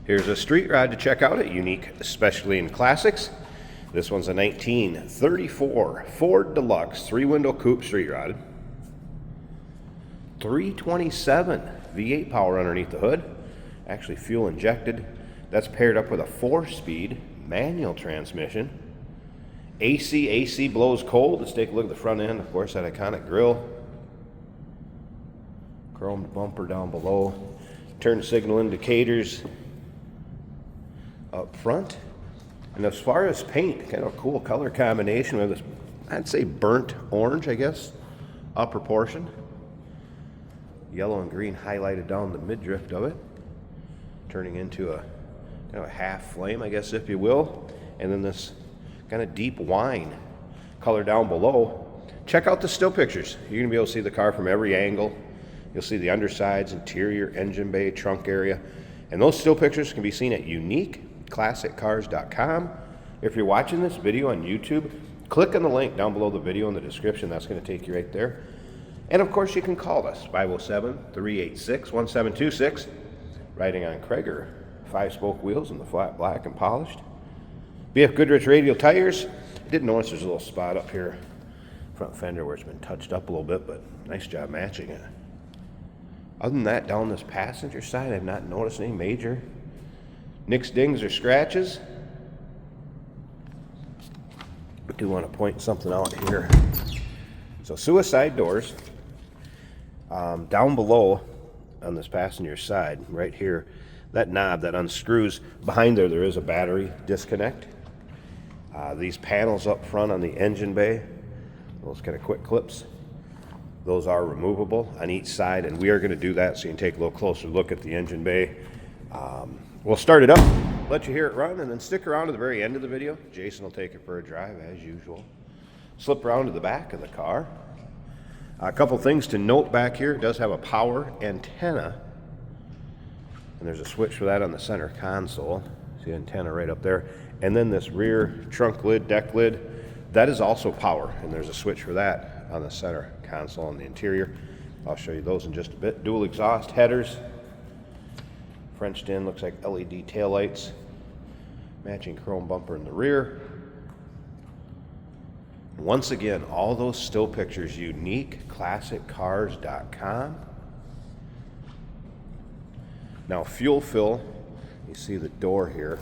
Here's a street rod to check out at Unique, especially in classics. This one's a 1934 Ford Deluxe 3-window coupe street rod. 327 V8 power underneath the hood, actually fuel injected. That's paired up with a 4-speed manual transmission. AC blows cold. Let's take a look at the front end. Of course, that iconic grille. Chromed bumper down below. Turn signal indicators up front. And as far as paint, kind of a cool color combination with this, I'd say burnt orange, I guess, upper portion. Yellow and green highlighted down the midriff of it, turning into a kind of a half flame, I guess, if you will. And then this kind of deep wine color down below. Check out the still pictures. You're going to be able to see the car from every angle. You'll see the undersides, interior, engine bay, trunk area. And those still pictures can be seen at uniqueclassiccars.com. If you're watching this video on YouTube, click on the link down below the video in the description. That's going to take you right there. And of course, you can call us, 507-386-1726. Riding on Krager 5-spoke wheels in the flat black and polished. BF Goodrich radial tires. I did notice there's a little spot up here, front fender, where it's been touched up a little bit, but nice job matching it. Other than that, down this passenger side, I've not noticed any major nicks, dings, or scratches. I do want to point something out here. So suicide doors. Down below on this passenger side, right here, that knob that unscrews, behind there is a battery disconnect. These panels up front on the engine bay, those kind of quick clips, those are removable on each side, and we are going to do that so you can take a little closer look at the engine bay. We'll start it up, let you hear it run, and then stick around to the very end of the video. Jason will take it for a drive as usual. Slip around to the back of the car. A couple things to note back here. It does have a power antenna, and there's a switch for that on the center console. See the antenna right up there. And then this rear trunk lid, deck lid, that is also power, and there's a switch for that on the center console on the interior. I'll show you those in just a bit. Dual exhaust headers, Frenched in, looks like LED taillights, matching chrome bumper in the rear. Once again, all those still pictures, uniqueclassiccars.com. Now fuel fill, you see the door here.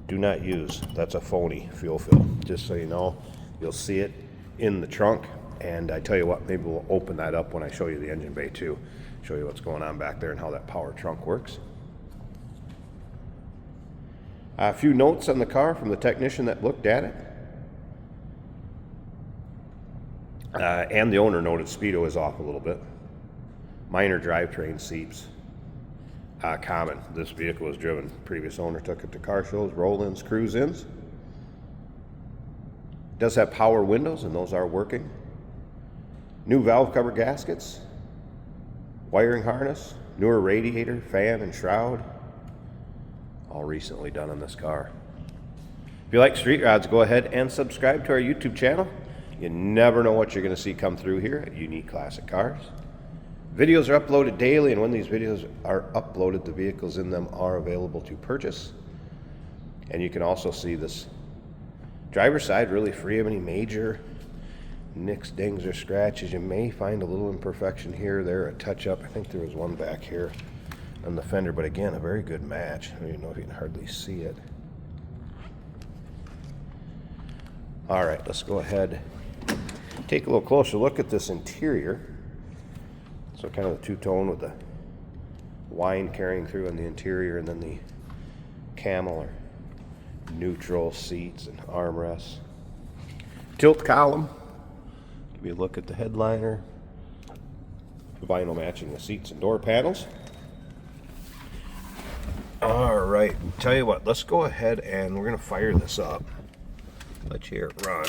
Do not use, that's a phony fuel fill, just so you know. You'll see it in the trunk, and I tell you what, maybe we'll open that up when I show you the engine bay too. Show you what's going on back there and how that power trunk works. A few notes on the car from the technician that looked at it. And the owner noted speedo is off a little bit. Minor drivetrain seeps. Common. This vehicle was driven. Previous owner took it to car shows, roll-ins, cruise-ins. Does have power windows, and those are working. New valve cover gaskets. Wiring harness. Newer radiator, fan, and shroud. All recently done on this car. If you like street rods, go ahead and subscribe to our YouTube channel. You never know what you're going to see come through here at Unique Classic Cars. Videos are uploaded daily, and when these videos are uploaded, the vehicles in them are available to purchase. And you can also see this driver's side really free of any major nicks, dings, or scratches. You may find a little imperfection here or there, a touch-up. I think there was one back here on the fender, but again, a very good match. I don't even know if you can hardly see it. All right, let's go ahead, take a little closer look at this interior. So kind of the two-tone with the wine carrying through on the interior, and then the camel or neutral seats and armrests. Tilt column. Give you a look at the headliner. Vinyl matching the seats and door panels. All right, tell you what, let's go ahead and we're going to fire this up. Let you hear it run.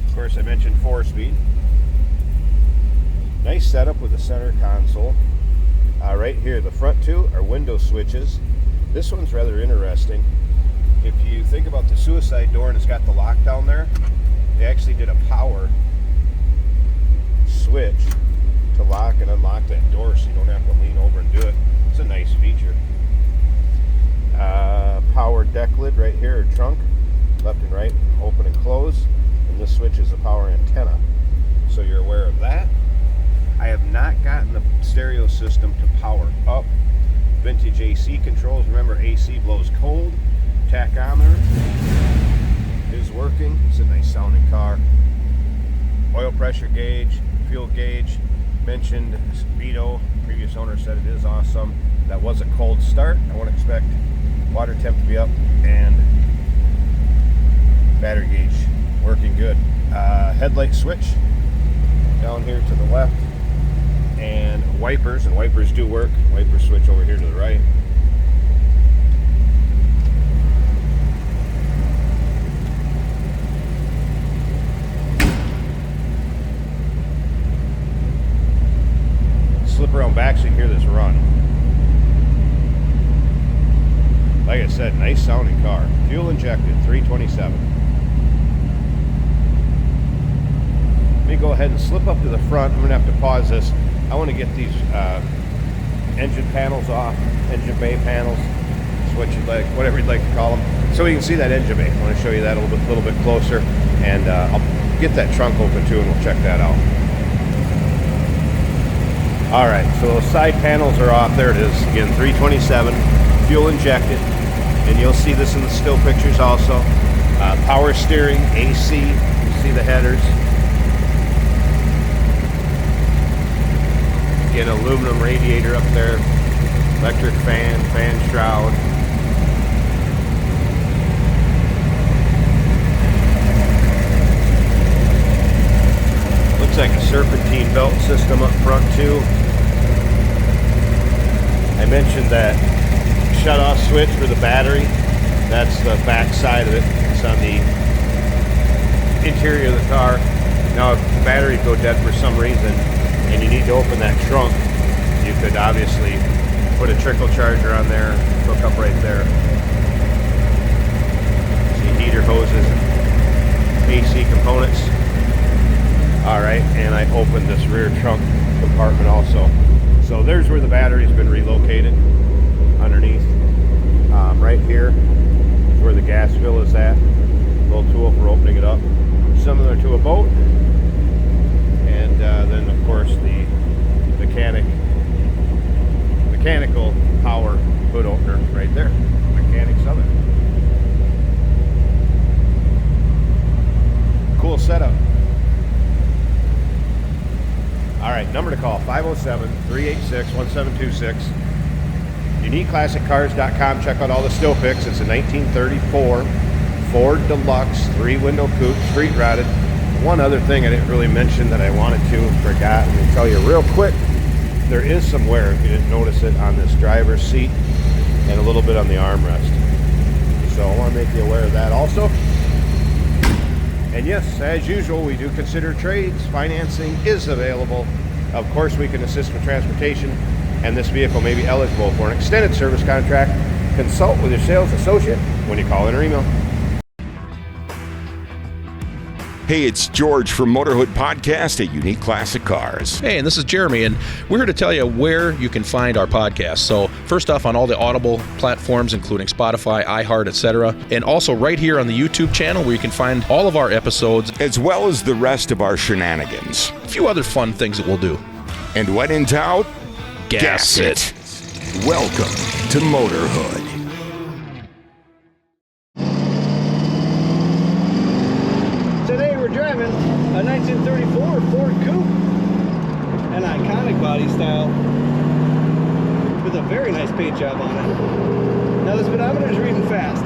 Of course, I mentioned 4-speed. Nice setup with the center console. Right here, the front two are window switches. This one's rather interesting. If you think about the suicide door and it's got the lock down there, they actually did a power switch to lock and unlock that door, so you don't have to lean over and do it. It's a nice feature. Power deck lid right here, or trunk, left and right, open and close. And this switch is a power antenna, so you're aware of that. I have not gotten the stereo system to power up. Vintage AC controls. Remember, AC blows cold. Tachometer is working. It's a nice sounding car. Oil pressure gauge, fuel gauge. Mentioned speedo. Previous owner said it is awesome. That was a cold start. I wouldn't expect water temp to be up, and battery gauge working good. Headlight switch down here to the left, and wipers do work. Wiper switch over here to the right. Slip around back so you can hear this run. Like I said, nice sounding car. Fuel injected, 327. Let me go ahead and slip up to the front. I'm gonna have to pause this. I want to get these engine panels off, engine bay panels. That's what you'd like, whatever you'd like to call them. So you can see that engine bay. I want to show you that a little bit closer, and I'll get that trunk open too, and we'll check that out. All right, so those side panels are off. There it is. Again, 327, fuel injected, and you'll see this in the still pictures also. Power steering, AC. You see the headers. Again, aluminum radiator up there, electric fan, fan shroud. Looks like a serpentine belt system up front too. I mentioned that shut-off switch for the battery. That's the back side of it. It's on the interior of the car. Now, if the battery go dead for some reason and you need to open that trunk, you could obviously put a trickle charger on there, hook up right there. See heater hoses, AC components. All right, and I opened this rear trunk compartment also. So there's where the battery's been relocated underneath. Right here is where the gas fill is at. Little tool for opening it up, similar to a boat. And then of course the mechanical power hood opener right there. Mechanics of it. Cool setup. All right, number to call, 507-386-1726. UniqueClassicCars.com. Check out all the still pics. It's a 1934 Ford Deluxe 3-window coupe, street rotted. One other thing I didn't really mention that I wanted to, forgot. Let me tell you real quick. There is some wear, if you didn't notice it, on this driver's seat and a little bit on the armrest. So I want to make you aware of that also. And yes, as usual, we do consider trades. Financing is available. Of course, we can assist with transportation, and this vehicle may be eligible for an extended service contract. Consult with your sales associate when you call in or email. Hey, it's George from Motorhood Podcast at Unique Classic Cars. Hey, and this is Jeremy, and we're here to tell you where you can find our podcast. So first off, on all the Audible platforms, including Spotify, iHeart, etc., and also right here on the YouTube channel where you can find all of our episodes, as well as the rest of our shenanigans. A few other fun things that we'll do. And when in doubt, gas it. Welcome to Motorhood. Today we're driving a 1934 Ford Coupe, an iconic body style with a very nice paint job on it. Now the speedometer is reading fast.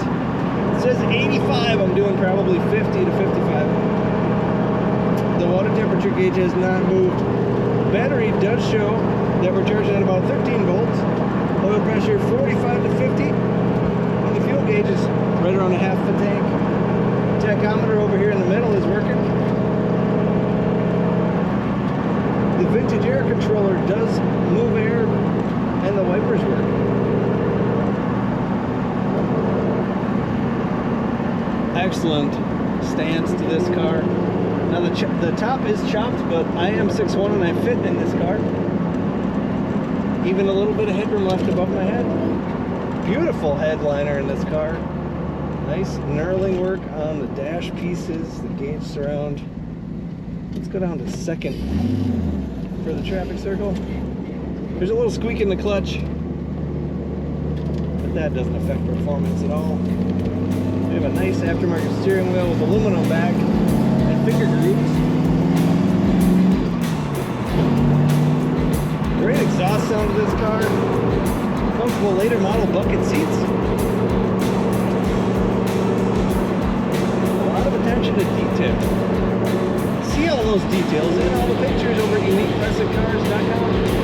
It says 85, I'm doing probably 50 to 55. The water temperature gauge has not moved. Battery does show that we're charging at about 13 volts. Oil pressure 45 to 50. And the fuel gauge is right around a half a tank. Tachometer over here in the middle is working. The vintage air controller does move air, and the wipers work. Excellent stance to this car. Now the top is chopped, but I am 6'1" and I fit in this car. Even a little bit of headroom left above my head. Beautiful headliner in this car. Nice knurling work on the dash pieces, the gauge surround. Let's go down to second for the traffic circle. There's a little squeak in the clutch, but that doesn't affect performance at all. We have a nice aftermarket steering wheel with aluminum back and finger grooves. Great exhaust sound of this car. Comfortable later model bucket seats. A lot of attention to detail. See all those details and all the pictures over at uniqueclassiccars.com.